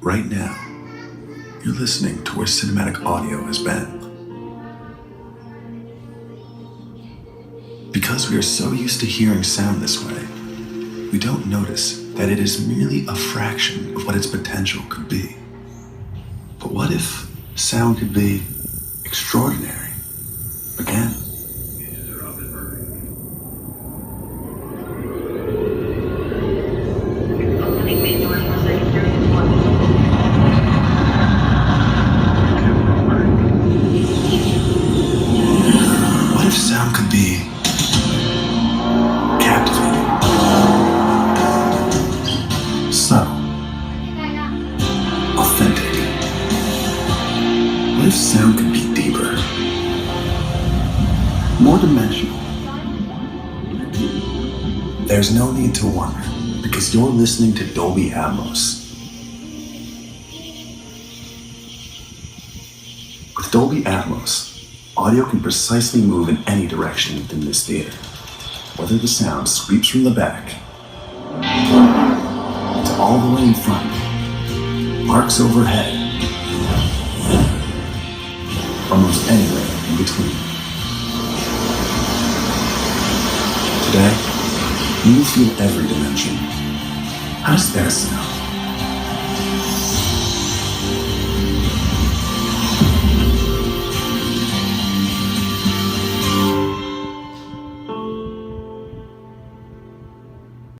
Right now, you're listening to where cinematic audio has been. Because we are so used to hearing sound this way, we don't notice that it is merely a fraction of what its potential could be. But what if sound could be extraordinary again? What if sound could be captivating, subtle, authentic? What if sound could be deeper, more dimensional? There's no need to wonder, because you're listening to Dolby Atmos. With Dolby Atmos, audio can precisely move in any direction within this theater, whether the sound sweeps from the back to all the way in front, arcs overhead, or most anywhere in between. Today, you will feel every dimension. How does that sound?